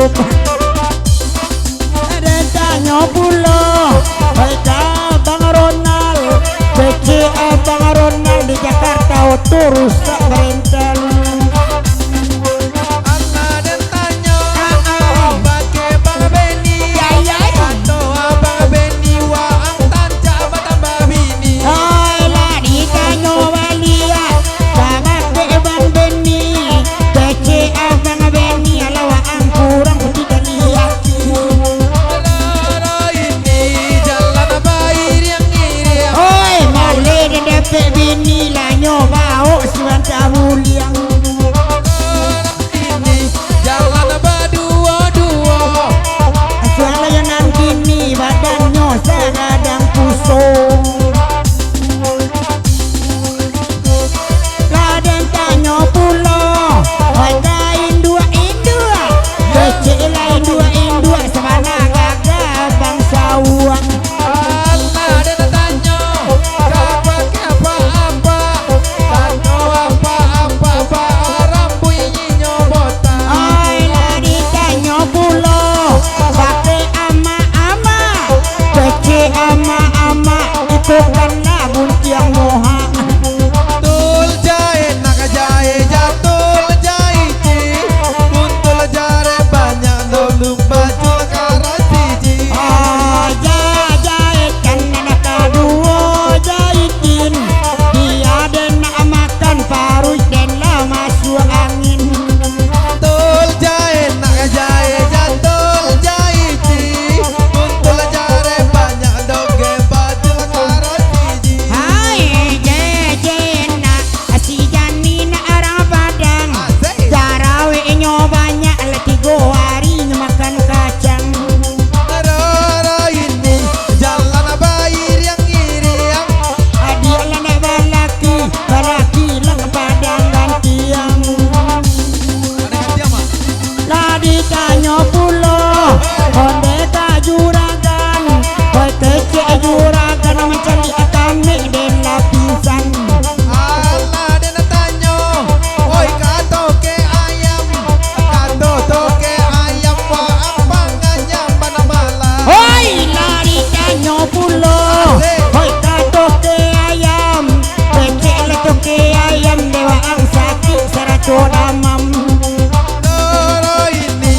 hidup. Tanya pula baca Bang Ronald, BCA Bang Ronald di Jakarta auto rusak rental. Anak dan tanya pakai Bang Benny, atau Abang Benny waang tancap tambah bini. Lah ditanya walia sama ke Bang Benny, BCA Bang Benny alawa ang kurang tidak lihat. Bini lah nyoba suan cabuliang ini jalan berdua-dua. suan layanan kini badannya kadang pusung. Laden tanya pula kain dua becek lain dua semana gagah bangsa uang. Bukanlah buntiang moha Tul jahe nak jahe jatul jahe ci buntul jare banyak dolum baju karasiji. Jahit kan anak kedua jahitin dia dan nak makan parut dan lah masuk angin. Tul jahe nak jahe jatul jahe ci buntul jare banyak doge baju karasiji. Hai jejena si jani na arang padang jarawe banyak lah 3 hari makan kacang. Rara ini jalan bayi yang iriang. Dia lah nak balaki lah padang gantiang. Lah ditanya pula onde ka juragan koi kecek juragan mencari kami dan lapisan. Allah dan tanya, oi katoke ayam wa apa nganyam pada malam. Hoi lah ditanya pula koi katoke ayam kecek lah toke ayam dewa ang sakit seraco damam. Loro ini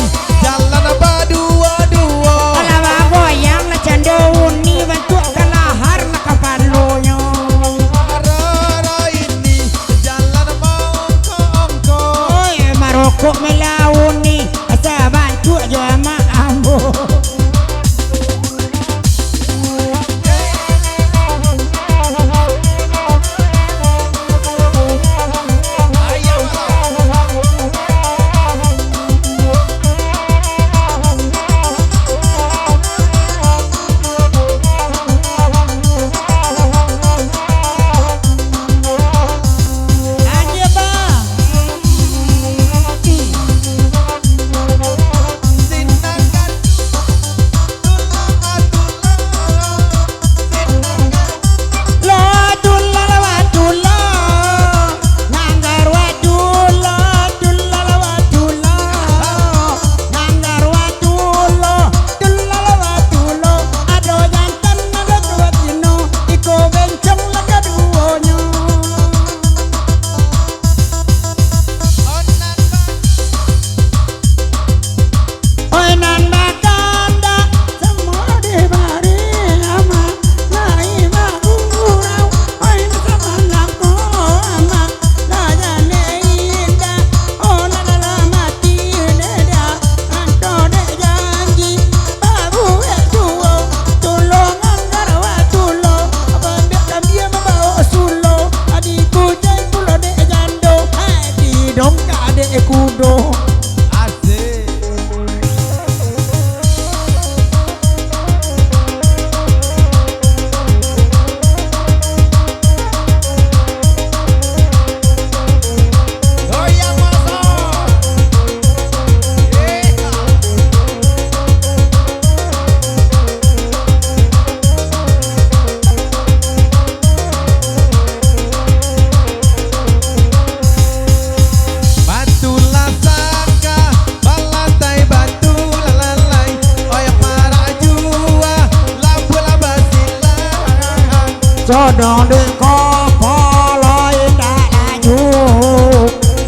Sodong de ko poloi da laju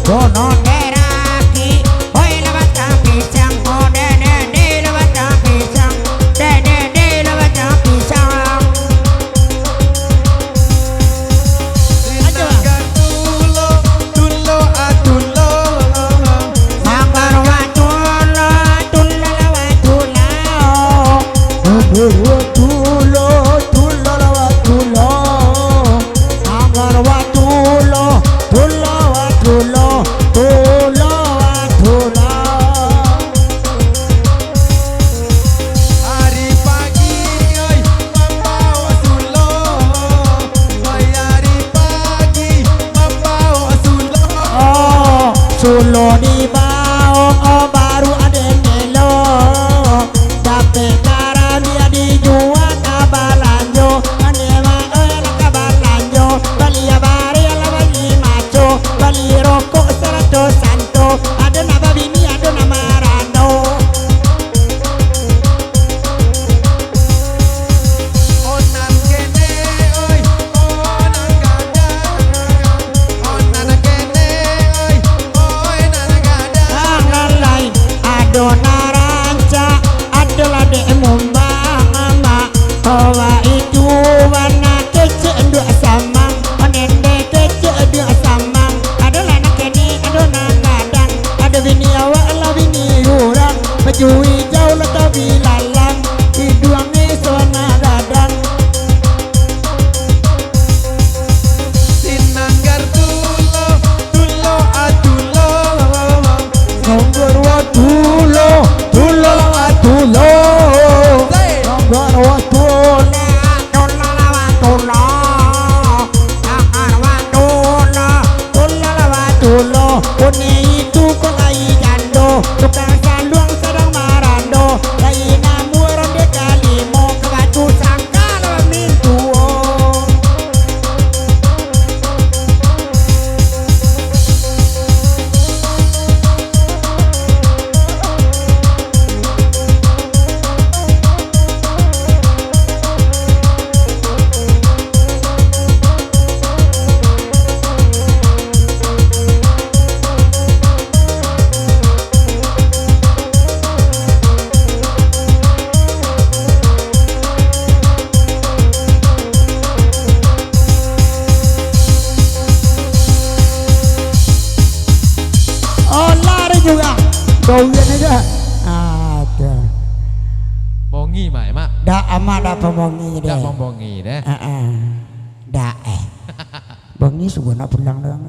Dono deraki Hoi lewat pisang Oh de lewat pisang De lewat pisang Sinanggar tulo tulo atulo Sanggar watulo Tulo watulo Tulo tulo watulo Sanggar watulo Tulo watulo Tulo watulo hari pagi oi membawa sulo oi hari pagi membawa sulo Oh, sulo di bawah oh baru ada melo Tapi sekarang dia dijual kabalanjo Anema kabalanjo Bali abari ala bali maco Bali rokok 100 santo Ada nama bini ada nama rando onan kene oi onan gadang onan kene oi onan gadang Tangan lain ada naranca adalah dek mumbang Hawa itu warna kece dua samang Onende kece dua samang Adalah nak ini ada nak kadang Ada bini awak lah bini orang Baju hijau lah tapi lalang Hidung ni sona dadang Sinanggar tulo tulo atulo Songgur watulo Tulo watulo Songgur watulo Tulo watulo Songgur watulo Tulo watulo Pune itu kok lai jando Tukang saluang sedang marando Lai namu ronde kalimo Kebatu sangka lawan mintuo Oh lari juga Bauan aja Ada bongi mak mak Da amat dah pemongi deh dak bongi deh Da bongi sebenarnya pulang doang